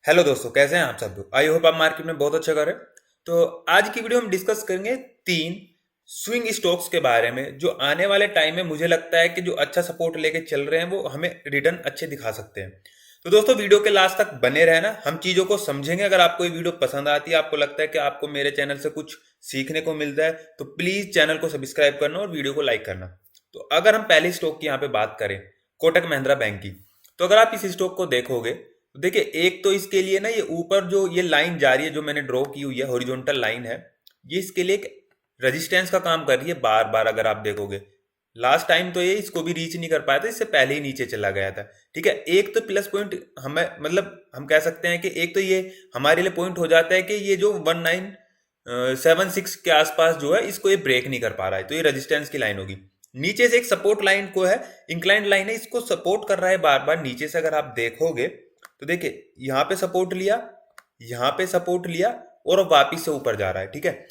Hello दोस्तों, कैसे हैं आप सब लोग। आई होप आप मार्केट में बहुत अच्छा कर रहे हैं। तो आज की वीडियो हम डिस्कस करेंगे तीन स्विंग स्टॉक्स के बारे में जो आने वाले टाइम में मुझे लगता है कि जो अच्छा सपोर्ट लेके चल रहे हैं वो हमें रिटर्न अच्छे दिखा सकते हैं। तो दोस्तों वीडियो के लास्ट तक बने रहना, हम चीज़ों को समझेंगे। अगर आपको ये वीडियो पसंद आती है, आपको लगता है कि आपको मेरे चैनल से कुछ सीखने को मिलता है, तो प्लीज़ चैनल को सब्सक्राइब करना और वीडियो को लाइक करना। तो अगर हम पहले स्टॉक की यहाँ पे बात करें, कोटक महिंद्रा बैंक की, तो अगर आप इस स्टॉक को देखोगे तो देखिए, एक तो इसके लिए ना ये ऊपर जो ये लाइन जा रही है जो मैंने ड्रॉ की हुई है, हॉरिजॉन्टल लाइन है, ये इसके लिए एक रेजिस्टेंस का काम कर रही है। बार बार अगर आप देखोगे, लास्ट टाइम तो ये इसको भी रीच नहीं कर पाया था, इससे पहले ही नीचे चला गया था। ठीक है, एक तो प्लस पॉइंट हमें मतलब हम कह सकते हैं कि एक तो ये हमारे लिए पॉइंट हो जाता है कि ये जो 1976 के आसपास जो है इसको ये ब्रेक नहीं कर पा रहा है, तो ये रेजिस्टेंस की लाइन होगी। नीचे से एक सपोर्ट लाइन को है, इंक्लाइंड लाइन है, इसको सपोर्ट कर रहा है बार बार। नीचे से अगर आप देखोगे तो देखिए, यहां पे सपोर्ट लिया, यहां पे सपोर्ट लिया और अब वापिस से ऊपर जा रहा है। ठीक है,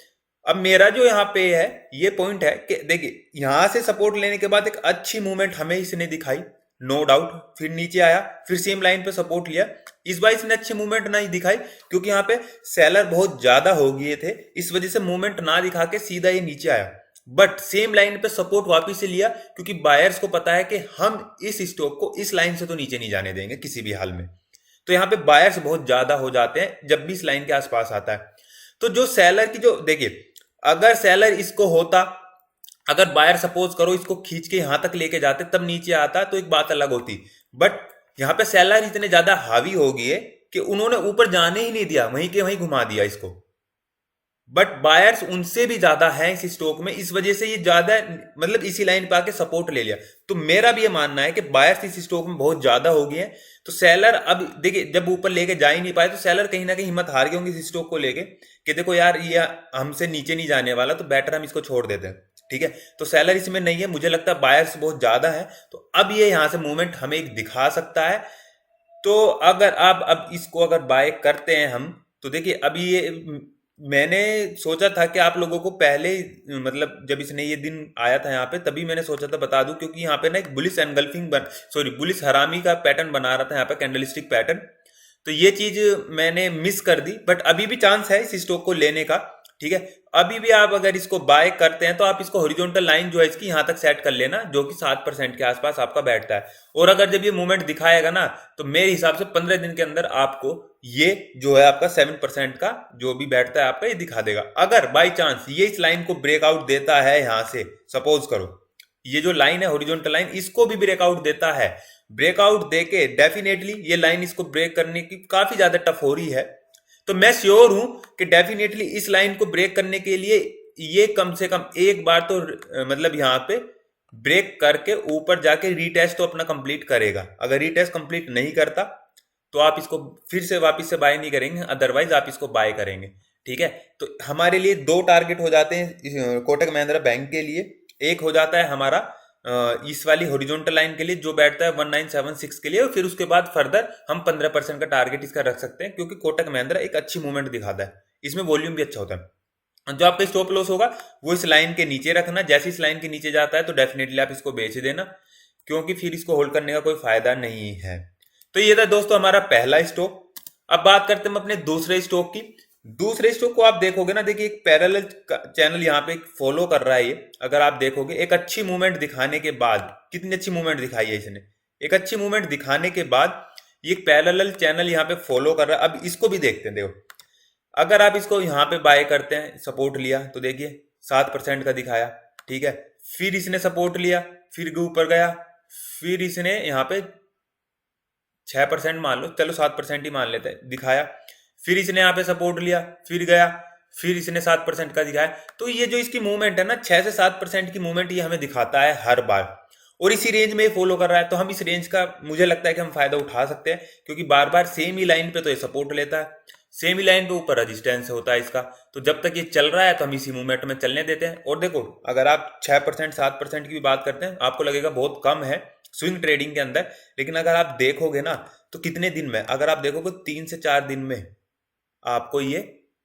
अब मेरा जो यहाँ पे है ये पॉइंट है कि देखिए, यहां से सपोर्ट लेने के बाद एक अच्छी मूवमेंट हमें इसने दिखाई, नो डाउट। फिर नीचे आया, फिर सेम लाइन पे सपोर्ट लिया। इस बार इसने अच्छी मूवमेंट नहीं दिखाई क्योंकि यहाँ पे सेलर बहुत ज्यादा हो गए थे, इस वजह से मूवमेंट ना दिखा के सीधा ये नीचे आया। बट सेम लाइन पे सपोर्ट वापिस से लिया क्योंकि बायर्स को पता है कि हम इस स्टॉक को इस लाइन से तो नीचे नहीं जाने देंगे किसी भी हाल में। तो यहाँ पे बायर्स बहुत ज्यादा हो जाते हैं जब भी इस लाइन के आसपास आता है। तो जो सेलर की जो देखिए, अगर सेलर इसको होता, अगर बायर सपोज करो इसको खींच के यहां तक लेके जाते तब नीचे आता तो एक बात अलग होती। बट यहाँ पे सेलर इतने ज्यादा हावी हो गए कि उन्होंने ऊपर जाने ही नहीं दिया, वहीं के वहीं घुमा दिया इसको। बट बायर्स उनसे भी ज्यादा है इस स्टॉक में, इस वजह से ये ज्यादा मतलब इसी लाइन पे आके सपोर्ट ले लिया। तो मेरा भी ये मानना है कि बायर्स इस स्टॉक में बहुत ज्यादा हो गए हैं। तो सेलर अब देखिए, जब ऊपर लेके जा ही नहीं पाए तो सेलर कहीं ना कहीं हिम्मत हार गए होंगे इस स्टॉक को लेके कि देखो यार, ये हमसे नीचे नहीं जाने वाला, तो बेटर हम इसको छोड़ देते हैं। ठीक है, तो सेलर इसमें नहीं है, मुझे लगता है बायर्स बहुत ज्यादा है। तो अब ये यहां से मूवमेंट हमें एक दिखा सकता है। तो अगर आप अब इसको अगर बाय करते हैं हम, तो देखिए अभी ये मैंने सोचा था कि आप लोगों को पहले मतलब जब इसने ये दिन आया था यहाँ पे, तभी मैंने सोचा था बता दूं, क्योंकि यहाँ पे ना एक बुलिस एनगल्फिंग सॉरी बुलिस हरामी का पैटर्न बना रहा था यहाँ पे, कैंडलस्टिक पैटर्न। तो ये चीज मैंने मिस कर दी। बट अभी भी चांस है इस स्टॉक को लेने का। ठीक है, अभी भी आप अगर इसको बाय करते हैं तो आप इसको हॉरिजॉन्टल लाइन जो है इसकी यहां तक सेट कर लेना, जो कि 7% के आसपास आपका बैठता है। और अगर जब ये मूवमेंट दिखाएगा ना, तो मेरे हिसाब से 15 दिन के अंदर आपको ये जो है आपका 7% का जो भी बैठता है आपका, ये दिखा देगा। अगर बाई चांस ये इस लाइन को ब्रेकआउट देता है, यहां से सपोज करो ये जो लाइन है हॉरिजॉन्टल लाइन, इसको भी ब्रेकआउट देता है, ब्रेकआउट देके डेफिनेटली ये लाइन इसको ब्रेक करने की काफी ज्यादा टफ हो रही है। तो मैं श्योर हूं कि डेफिनेटली इस लाइन को ब्रेक करने के लिए ये कम से कम एक बार तो मतलब यहां पे ब्रेक करके ऊपर जाके रीटेस्ट तो अपना कंप्लीट करेगा। अगर रीटेस्ट कंप्लीट नहीं करता तो आप इसको फिर से वापस से बाय नहीं करेंगे, अदरवाइज आप इसको बाय करेंगे। ठीक है, तो हमारे लिए दो टारगेट हो जाते हैं कोटक महिंद्रा बैंक के लिए। एक हो जाता है हमारा इस वाली हॉरिजॉन्टल लाइन के लिए जो बैठता है 1976 के लिए, और फिर उसके बाद फर्दर हम 15% का टारगेट इसका रख सकते हैं, क्योंकि कोटक महिंद्रा एक अच्छी मूवमेंट दिखाता है, इसमें वॉल्यूम भी अच्छा होता है। जो आपका स्टॉप लॉस होगा वो इस लाइन के नीचे रखना, जैसे इस लाइन के नीचे जाता है तो डेफिनेटली आप इसको बेच देना, क्योंकि फिर इसको होल्ड करने का कोई फायदा नहीं है। तो ये था दोस्तों हमारा पहला स्टॉक। अब बात करते हैं हम अपने दूसरे स्टॉक की। दूसरे स्टॉक को आप देखोगे ना, देखिए एक पैरेलल चैनल यहाँ पे फॉलो कर रहा है ये। अगर आप देखोगे एक अच्छी मूवमेंट दिखाने के बाद, कितनी अच्छी मूवमेंट दिखाई है इसने, एक अच्छी मूवमेंट दिखाने के बाद ये एक पैरेलल चैनल यहाँ पे फॉलो कर रहा है। अब इसको भी देखते हैं, देखो अगर आप इसको यहाँ पे बाय करते हैं, सपोर्ट लिया तो देखिए 7% का दिखाया। ठीक है, फिर इसने सपोर्ट लिया, फिर ऊपर गया, फिर इसने यहाँ पे 6% मान लो, चलो 7% ही मान लेते हैं, दिखाया। फिर इसने यहाँ पे सपोर्ट लिया, फिर गया, फिर इसने 7% का दिखाया। तो ये जो इसकी मूवमेंट है ना, 6 से 7% की मूवमेंट ये हमें दिखाता है हर बार, और इसी रेंज में फॉलो कर रहा है। तो हम इस रेंज का मुझे लगता है कि हम फायदा उठा सकते हैं, क्योंकि बार बार सेम ही लाइन पे तो ये सपोर्ट लेता है, सेम ही लाइन पे ऊपर रेजिस्टेंस होता है इसका। तो जब तक ये चल रहा है तो हम इसी मूवमेंट में चलने देते हैं। और देखो, अगर आप 6% 7% की भी बात करते हैं, आपको लगेगा बहुत कम है स्विंग ट्रेडिंग के अंदर, लेकिन अगर आप देखोगे ना तो कितने दिन में, अगर आप देखोगे 3 से 4 दिन में आपको ये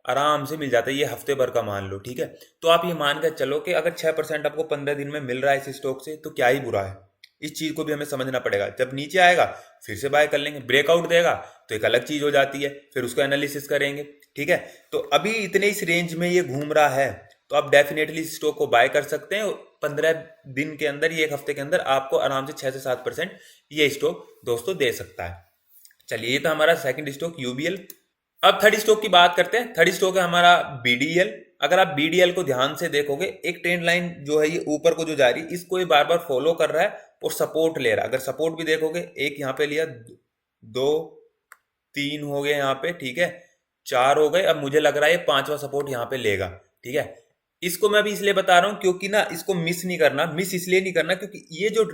आराम से मिल जाता है, ये हफ्ते भर का मान लो। ठीक है, तो आप ये मान कर चलो कि अगर 6% आपको 15 दिन में मिल रहा है इस स्टॉक से, तो क्या ही बुरा है। इस चीज को भी हमें समझना पड़ेगा। जब नीचे आएगा फिर से बाय कर लेंगे, ब्रेकआउट देगा तो एक अलग चीज हो जाती है, फिर उसको एनालिसिस करेंगे। ठीक है, तो अभी इतने इस रेंज में ये घूम रहा है तो आप डेफिनेटली इस स्टॉक को बाय कर सकते हैं। 15 दिन के अंदर, ये एक हफ्ते के अंदर आपको आराम से 6 से 7% ये स्टॉक दोस्तों दे सकता है। चलिए, ये तो हमारा सेकंड स्टॉक यूबीएल। अब थर्ड स्टॉक की बात करते हैं। थर्ड स्टॉक है हमारा बीडीएल। अगर आप बीडीएल को ध्यान से देखोगे, एक ट्रेंड लाइन जो है ये ऊपर को जो जा रही है, इसको ये बार बार फॉलो कर रहा है और सपोर्ट ले रहा है। अगर सपोर्ट भी देखोगे, एक यहाँ पे लिया, 2 3 हो गए यहाँ पे, ठीक है, 4 हो गए। अब मुझे लग रहा है ये 5वां सपोर्ट यहाँ पे लेगा। ठीक है, इसको मैं अभी इसलिए बता रहा हूँ क्योंकि ना इसको मिस नहीं करना। मिस इसलिए नहीं करना क्योंकि ये जो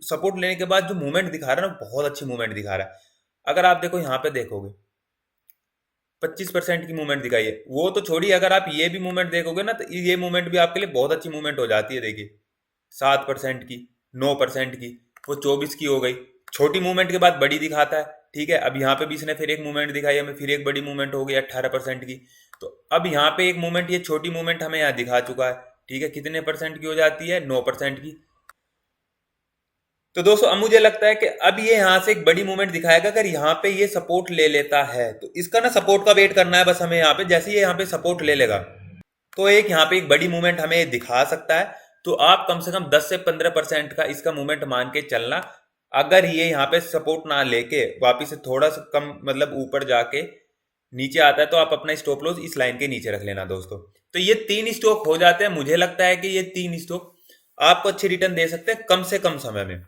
सपोर्ट लेने के बाद जो मूवमेंट दिखा रहा है ना, बहुत अच्छी मूवमेंट दिखा रहा है। अगर आप देखो यहाँ पे देखोगे 25% की मूवमेंट दिखाई है। वो तो छोड़िए, अगर आप ये भी मूवमेंट देखोगे ना, तो ये मूवमेंट भी आपके लिए बहुत अच्छी मूवमेंट हो जाती है। देखिए 7% की, 9% की, वो 24 की हो गई। छोटी मूवमेंट के बाद बड़ी दिखाता है। ठीक है, अब यहाँ पे भी इसने फिर एक मूवमेंट दिखाई हमें, फिर एक बड़ी मूवमेंट हो गई 18% की। तो अब यहाँ पे एक मूवमेंट, ये छोटी मूवमेंट हमें यहाँ दिखा चुका है। ठीक है, कितने परसेंट की हो जाती है? 9% की। तो दोस्तों अब मुझे लगता है कि अब ये यहाँ से एक बड़ी मूवमेंट दिखाएगा। अगर यहाँ पे ये सपोर्ट ले लेता है तो इसका ना सपोर्ट का वेट करना है बस हमें। यहाँ पे जैसे ये यहाँ पे सपोर्ट ले लेगा तो एक यहाँ पे एक बड़ी मूवमेंट हमें दिखा सकता है। तो आप कम से कम 10 से 15% का इसका मूवमेंट मान के चलना। अगर ये यहाँ पे सपोर्ट ना लेके वापिस से थोड़ा सा कम, मतलब ऊपर जाके नीचे आता है, तो आप अपना स्टॉप लॉस इस लाइन के नीचे रख लेना दोस्तों। तो ये 3 स्टॉक हो जाते हैं। मुझे लगता है कि ये 3 स्टॉक आपको अच्छे रिटर्न दे सकते हैं कम से कम समय में।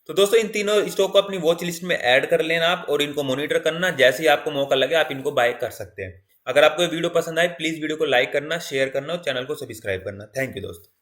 तो दोस्तों इन तीनों स्टॉक को अपनी वॉच लिस्ट में ऐड कर लेना आप, और इनको मॉनिटर करना। जैसे ही आपको मौका लगे आप इनको बाय कर सकते हैं। अगर आपको ये वीडियो पसंद आए, प्लीज वीडियो को लाइक करना, शेयर करना और चैनल को सब्सक्राइब करना। थैंक यू दोस्तों।